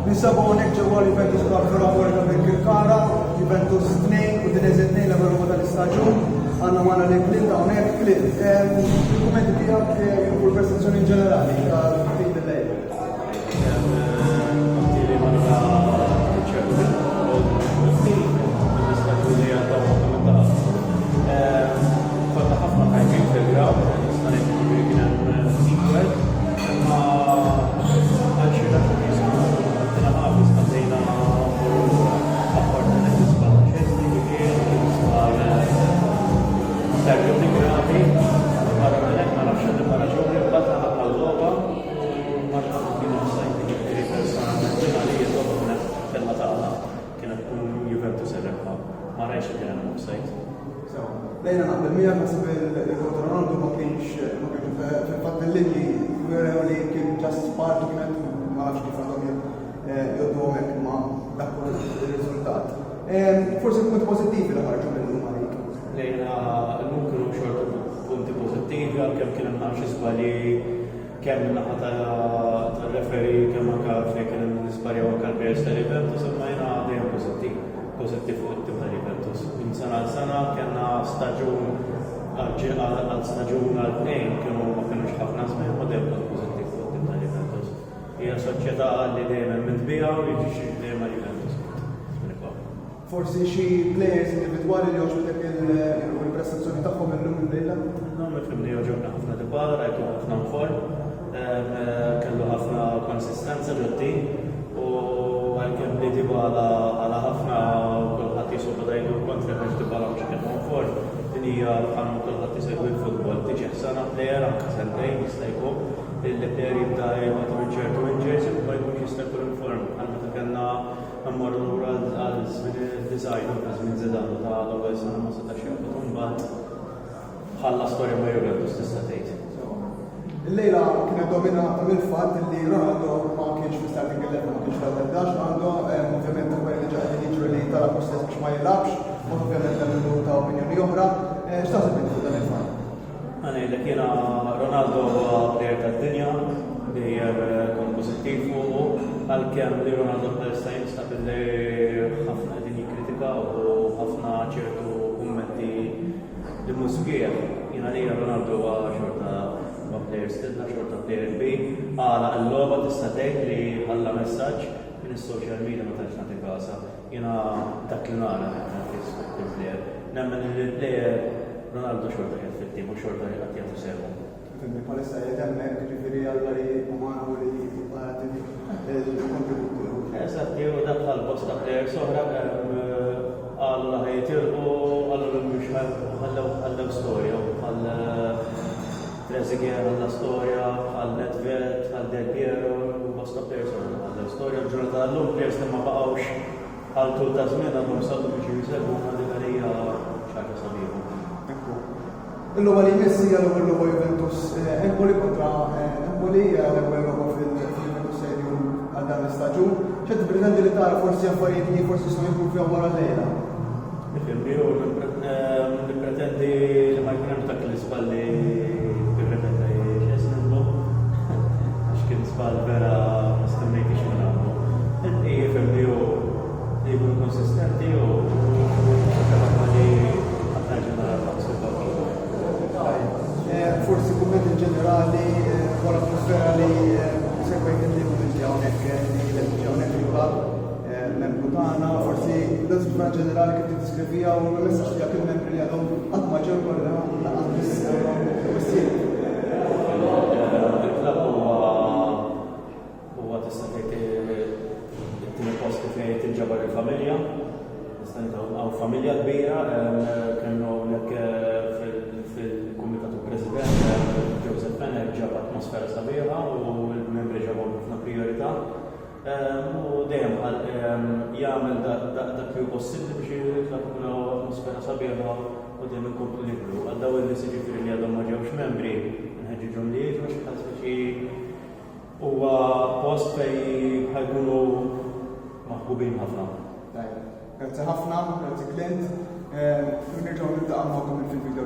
Ninsabu hawnhekk ġewwa Juventus Club Vero Amore ta' Birkirkara, Juventus 2, Udinese 2 l-ewwel tal-istaġun. Għandna magħna lil Clint hawnhekk. Clint, il-kummenti tiegħek fuq il-prestazzjoni ġenerali tal-tim tal-lejl. Lejna naqbel miegħek naħseb il-kontra Rawnd ma kienx fil-fatt il-linji wieħed li kien ġast spart kienet ma nafx kif għandhom jgħoddu hemmhekk ma' dak ir-riżultat. Forsi punti pożittivi li ħarġu minnhom għalik. Lejna llum kienu xorta punti pożittivi għalkemm kien hemm xi żbalji kemm min-naħa tar-referi kemm anke fejn kien nisbarjaw anke l-players tal-Juventus imma jiena dejjem pożittiv fuq it-tim tal-Juventus. Minn sena għal sena kellna staġun għal-staġun għal-tnejn kienu ma kienux ħafna żmien ma dejjem kien pożittiv fuq it-tim tal-Juventus. Hija soċjetà li dejjem hemm intbiegħu u jiġi dejjem għal-Juventus. Forsi xi players individwali li għoġbidek il-prestazzjoni tagħhom illum il-lejla? Mifhimni għoġobna ħafna Dybala, rajtu ħafna form, kellu ħafna konsistenza ġod-tim u għalkemm li Dybala għala ħafna kulħadd jisu bada jgħidu kontra għax Dybala mhux kien form, din hija bħalma kulħadd isegwi l-futbol. Tiġi ħsana plejer anke sentejn jista' jkun il-plejer jibda jibgħatu minn ċertu injuries ma jkunx jista' jkun inform. Meta kellna mmorru lura għal-żmien id-design u żmien Zidane ta' l-ewwel sena ma setax jaqbad imbagħad ħalla storja ma' Juventus tista' tgħid. Il-lejla kienet dominata mill-fatt li Ronaldo ma kienx fi-starting 11 ma kienx tal-11, Ronaldo ovvjament kweli li ġaqgħet jiġru li talab stess biex ma jilabx, ovvjament hemm ta' opinjoni oħra. X'taħseb minn fuq dan il-fatt? Ngħidlek jiena Ronaldo huwa plejer tad-dinja li kon pożittiv fuqu għalkemm li Ronaldo bħalissa jinstab li ħafna qegħdin jikkritikaw u ħafna ċertu kummenti li mhux sbieħ. Jiena lejla Ronaldo huwa xorta player stilla, xorta player B, għala l-logħba tista' tgħid li ħalla messaġġ minn is-social media ma tantx nagħti kasa. Jiena dak li nara il-player. Nemmen il-player Ronaldo xorta qiegħed fit-tim u xorta qed jagħtu sewu. Palissa jgħidemmek ġifiri għalla li umanu li għati il-kontributur. Eżatti, u dak għal-bosta player soħra għalla ħajtirqu għallu l-mux għallew storja, għall-Trezeguet għalla storja, għall-Nedved, għall-Del Piero, bosta player soħra għallew storja. Ġurnata għallum players li ma baqawx għal-tul ta' żmien għallum sallu biex jisegħu għalli għalija xaġa sabiħu. Il-logħba li jmessi għal-ewwel logħba Juventus Empoli kontra Empoli għal-ewwel logħba fil-Juventus Stadium għal dan l-istaġun. ċed pretendi li tara forsi affarijiet li forsi sono jkun fihom wara l-lejla? Nippretendi li ma jkun hemm dak l-isbal li birrepeta x'esninbu għax kien isbal vera ma stennejtix minn għandu. Jifhem li jkunu konsistenti u forsi kummenti ġenerali fuq l-atmosfera li segwejt il-livell hawnhekk il-klab membru tagħna, forsi l-atmosfera ġenerali kif tiddiskrivija u l-messaġġ tiegħek il-membri li għadhom qatt ma ġew kollha laqgħat il-klab huwa tista' tgħid it-tieni post kif tinġabar il-familja. Għaw familja kbira, kienu hawnhekk fil-Kumitatu President Joseph Fenner ġab atmosfera sabiħa u l-membri ġabhom ħafna priorità. U dejjem jagħmel dak li hu possibbli biex jkunu atmosfera sabiħa u dejjem inkomplu niklu. Għal dawn in-nies jiġifieri li għadhom ma ġewx membri nħeġġiġhom li jiġu xi ħadd xi huwa post fejn ħajkunu maħbubin ħafna. Grazie ħafna, grazie Clint. Nirġgħu niltaqgħu magħkom fil-video.